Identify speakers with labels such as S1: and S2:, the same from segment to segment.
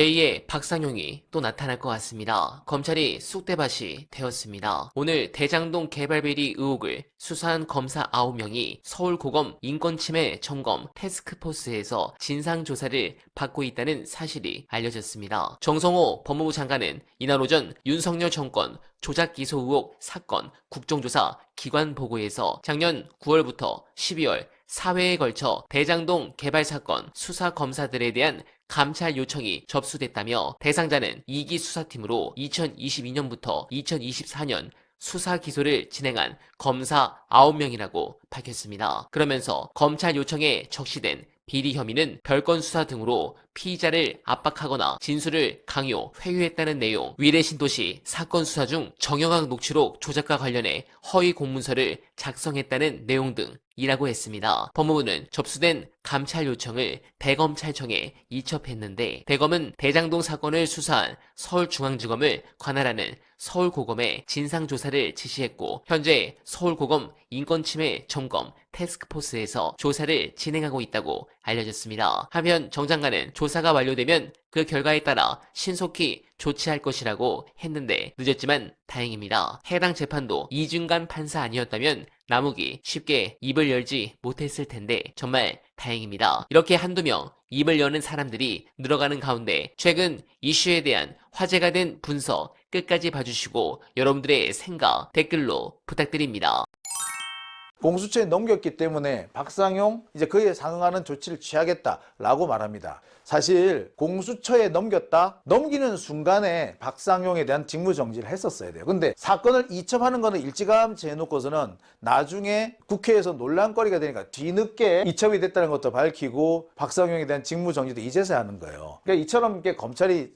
S1: 제2의 박상용이 또 나타날 것 같습니다. 검찰이 쑥대밭이 되었습니다. 오늘 대장동 개발비리 의혹을 수사한 검사 9명이 서울고검 인권침해 점검 태스크포스에서 진상조사를 받고 있다는 사실이 알려졌습니다. 정성호 법무부 장관은 이날 오전 윤석열 정권 조작기소 의혹 사건 국정조사 기관 보고에서 작년 9월부터 12월 4회에 걸쳐 대장동 개발 사건 수사 검사들에 대한 감찰 요청이 접수됐다며 대상자는 2기 수사팀으로 2022년부터 2024년 수사 기소를 진행한 검사 9명이라고 밝혔습니다. 그러면서 검찰 요청에 적시된 비리 혐의는 별건 수사 등으로 피의자를 압박하거나 진술을 강요, 회유했다는 내용, 위례신도시 사건 수사 중 정영학 녹취록 조작과 관련해 허위 공문서를 작성했다는 내용 등이라고 했습니다. 법무부는 접수된 감찰 요청을 대검찰청에 이첩했는데 대검은 대장동 사건을 수사한 서울중앙지검을 관할하는 서울고검에 진상조사를 지시했고 현재 서울고검 인권침해 점검 태스크포스에서 조사를 진행하고 있다고 알려졌습니다. 한편 정 장관은 조사가 완료되면 그 결과에 따라 신속히 조치할 것이라고 했는데 늦었지만 다행입니다. 해당 재판도 이중간 판사 아니었다면 남욱이 쉽게 입을 열지 못했을 텐데 정말 다행입니다. 이렇게 한두 명 입을 여는 사람들이 늘어가는 가운데 최근 이슈에 대한 화제가 된 분석 끝까지 봐주시고 여러분들의 생각 댓글로 부탁드립니다.
S2: 공수처에 넘겼기 때문에 박상용 이제 그에 상응하는 조치를 취하겠다라고 말합니다. 사실 공수처에 넘기는 순간에 박상용에 대한 직무정지를 했었어야 돼요. 근데 사건을 이첩하는 거는 일찌감치 해놓고서는 나중에 국회에서 논란거리가 되니까 뒤늦게 이첩이 됐다는 것도 밝히고 박상용에 대한 직무정지도 이제서야 하는 거예요. 그러니까 이처럼 이렇게 검찰이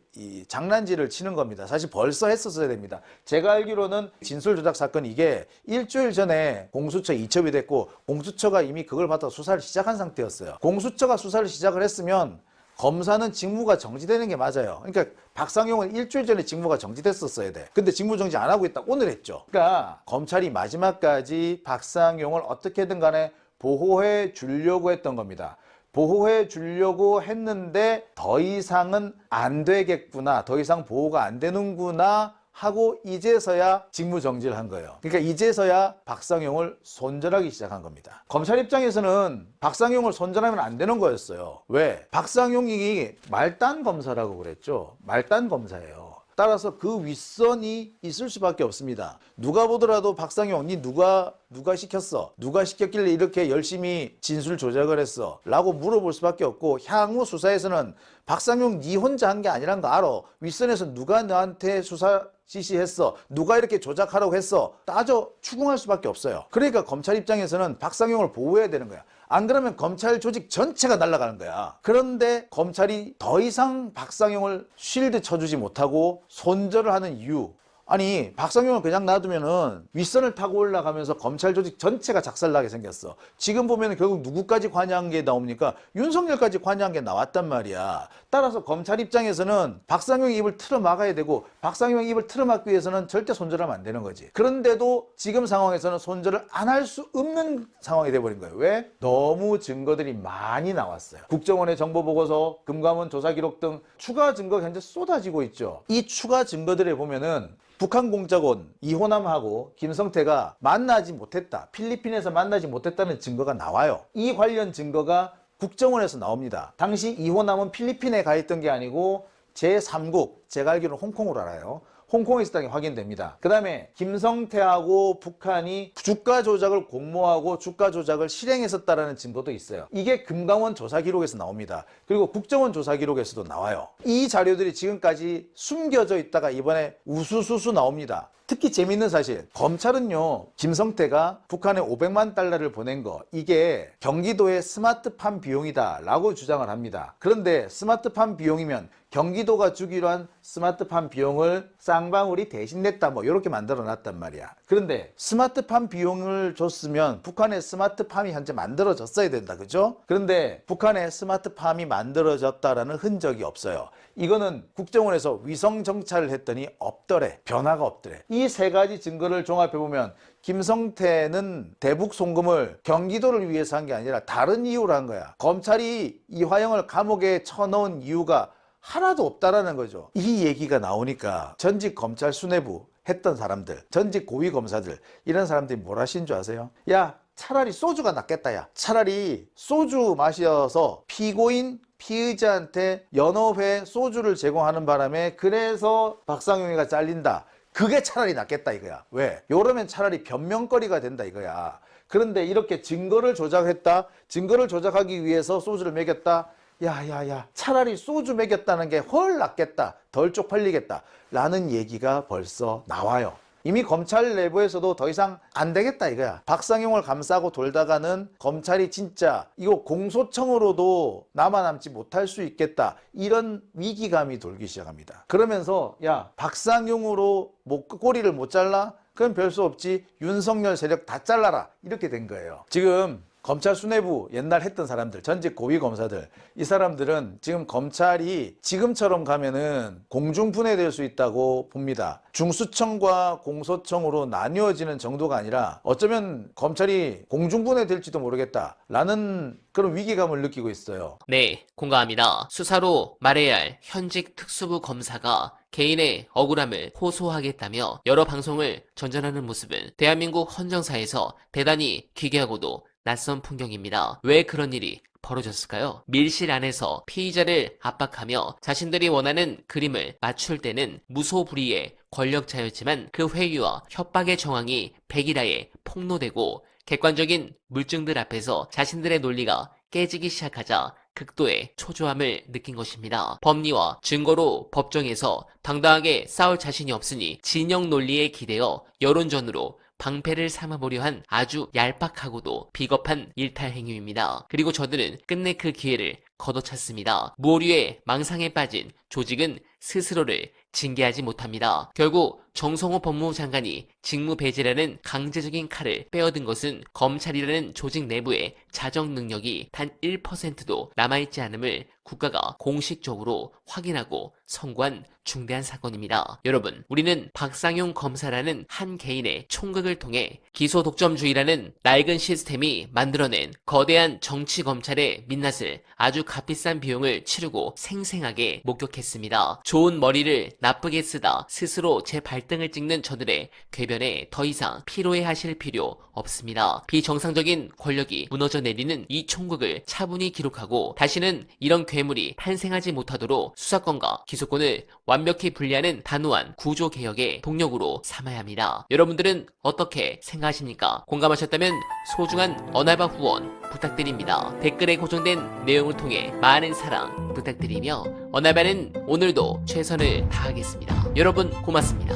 S2: 장난질을 치는 겁니다. 사실 벌써 했었어야 됩니다. 제가 알기로는 진술조작 사건 이게 일주일 전에 공수처 이첩이 됐고 공수처가 이미 그걸 받아 수사를 시작한 상태였어요. 공수처가 수사를 시작을 했으면 검사는 직무가 정지되는 게 맞아요. 그러니까 박상용은 일주일 전에 직무가 정지됐었어야 돼. 근데 직무 정지 안 하고 있다 오늘 했죠. 그러니까 검찰이 마지막까지 박상용을 어떻게든 간에 보호해 주려고 했던 겁니다. 보호해 주려고 했는데 더 이상은 안 되겠구나, 더 이상 보호가 안 되는구나 하고 이제서야 직무정지를 한 거예요. 그러니까 이제서야 박상용을 손절하기 시작한 겁니다. 검찰 입장에서는 박상용을 손절하면 안 되는 거였어요. 왜? 박상용이 말단 검사라고 그랬죠. 말단 검사예요. 따라서 그 윗선이 있을 수밖에 없습니다. 누가 보더라도 박상용 니 누가 시켰어? 누가 시켰길래 이렇게 열심히 진술 조작을 했어? 라고 물어볼 수밖에 없고 향후 수사에서는 박상용 니 혼자 한 게 아니란 거 알아. 윗선에서 누가 너한테 수사 지시했어? 누가 이렇게 조작하라고 했어? 따져 추궁할 수밖에 없어요. 그러니까 검찰 입장에서는 박상용을 보호해야 되는 거야. 안 그러면 검찰 조직 전체가 날아가는 거야. 그런데 검찰이 더 이상 박상용을 쉴드 쳐주지 못하고 손절을 하는 이유, 아니 박상용을 그냥 놔두면은 윗선을 타고 올라가면서 검찰 조직 전체가 작살나게 생겼어. 지금 보면 결국 누구까지 관여한 게 나옵니까? 윤석열까지 관여한 게 나왔단 말이야. 따라서 검찰 입장에서는 박상용의 입을 틀어 막아야 되고 박상용의 입을 틀어 막기 위해서는 절대 손절하면 안 되는 거지. 그런데도 지금 상황에서는 손절을 안 할 수 없는 상황이 돼버린 거예요. 왜? 너무 증거들이 많이 나왔어요. 국정원의 정보보고서, 금감원 조사기록 등 추가 증거가 현재 쏟아지고 있죠. 이 추가 증거들에 보면은 북한 공작원 이호남하고 김성태가 만나지 못했다, 필리핀에서 만나지 못했다는 증거가 나와요. 이 관련 증거가 국정원에서 나옵니다. 당시 이호남은 필리핀에 가 있던 게 아니고 제3국, 제가 알기로는 홍콩으로 알아요. 홍콩에 있었다는 게 확인됩니다. 그 다음에 김성태하고 북한이 주가 조작을 공모하고 주가 조작을 실행했었다는 증거도 있어요. 이게 금감원 조사 기록에서 나옵니다. 그리고 국정원 조사 기록에서도 나와요. 이 자료들이 지금까지 숨겨져 있다가 이번에 우수수수 나옵니다. 특히 재밌는 사실, 검찰은요 김성태가 북한에 500만 달러를 보낸 거 이게 경기도의 스마트팜 비용이다 라고 주장을 합니다. 그런데 스마트팜 비용이면 경기도가 주기로 한 스마트팜 비용을 쌍방울이 대신 냈다 뭐 이렇게 만들어 놨단 말이야. 그런데 스마트팜 비용을 줬으면 북한에 스마트팜이 현재 만들어졌어야 된다, 그죠? 그런데 북한에 스마트팜이 만들어졌다라는 흔적이 없어요. 이거는 국정원에서 위성 정찰을 했더니 없더래. 변화가 없더래. 이 세 가지 증거를 종합해 보면 김성태는 대북 송금을 경기도를 위해서 한 게 아니라 다른 이유로 한 거야. 검찰이 이화영을 감옥에 쳐넣은 이유가 하나도 없다라는 거죠. 이 얘기가 나오니까 전직 검찰 수뇌부 했던 사람들, 전직 고위검사들, 이런 사람들이 뭘 하신 줄 아세요? 야, 차라리 소주가 낫겠다. 야, 차라리 소주 마셔서 피고인 피의자한테 여러 회 소주를 제공하는 바람에 그래서 박상용이가 잘린다. 그게 차라리 낫겠다 이거야. 왜? 이러면 차라리 변명거리가 된다 이거야. 그런데 이렇게 증거를 조작했다. 증거를 조작하기 위해서 소주를 먹였다. 야야야, 차라리 소주 먹였다는 게 훨 낫겠다. 덜 쪽팔리겠다. 라는 얘기가 벌써 나와요. 이미 검찰 내부에서도 더 이상 안 되겠다 이거야. 박상용을 감싸고 돌다가는 검찰이 진짜 이거 공소청으로도 남아남지 못할 수 있겠다. 이런 위기감이 돌기 시작합니다. 그러면서 야, 박상용으로 꼬리를 못 잘라? 그럼 별 수 없지. 윤석열 세력 다 잘라라. 이렇게 된 거예요. 지금 검찰 수뇌부 옛날 했던 사람들, 전직 고위검사들, 이 사람들은 지금 검찰이 지금처럼 가면은 공중분해될 수 있다고 봅니다. 중수청과 공소청으로 나뉘어지는 정도가 아니라 어쩌면 검찰이 공중분해될지도 모르겠다라는 그런 위기감을 느끼고 있어요.
S1: 네, 공감합니다. 수사로 말해야 할 현직 특수부 검사가 개인의 억울함을 호소하겠다며 여러 방송을 전전하는 모습은 대한민국 헌정사에서 대단히 기괴하고도 낯선 풍경입니다. 왜 그런 일이 벌어졌을까요? 밀실 안에서 피의자를 압박하며 자신들이 원하는 그림을 맞출 때는 무소불위의 권력자였지만 그 회유와 협박의 정황이 백일하에 폭로되고 객관적인 물증들 앞에서 자신들의 논리가 깨지기 시작하자 극도의 초조함을 느낀 것입니다. 법리와 증거로 법정에서 당당하게 싸울 자신이 없으니 진영 논리에 기대어 여론전으로 방패를 삼아보려 한 아주 얄팍하고도 비겁한 일탈 행위입니다. 그리고 저들은 끝내 그 기회를 걷어찼습니다. 무오류의 망상에 빠진 조직은 스스로를 징계하지 못합니다. 결국 정성호 법무부 장관이 직무배제라는 강제적인 칼을 빼어든 것은 검찰이라는 조직 내부의 자정 능력이 단 1%도 남아있지 않음을 국가가 공식적으로 확인하고 선고한 중대한 사건입니다. 여러분, 우리는 박상용 검사라는 한 개인의 총극을 통해 기소 독점주의라는 낡은 시스템이 만들어낸 거대한 정치 검찰의 민낯을 아주 값비싼 비용을 치르고 생생하게 목격했습니다. 좋은 머리를 나쁘게 쓰다 스스로 제 발등을 찍는 저들의 궤변에 더 이상 피로해하실 필요 없습니다. 비정상적인 권력이 무너져 내리는 이 총극을 차분히 기록하고 다시는 이런 괴물이 탄생하지 못하도록 수사권과 기소권을 완벽히 분리하는 단호한 구조개혁의 동력으로 삼아야 합니다. 여러분들은 어떻게 생각하십니까? 공감하셨다면 소중한 언알바 후원 부탁드립니다. 댓글에 고정된 내용을 통해 많은 사랑 부탁드리며 언알바는 오늘도 최선을 다하겠습니다. 여러분 고맙습니다.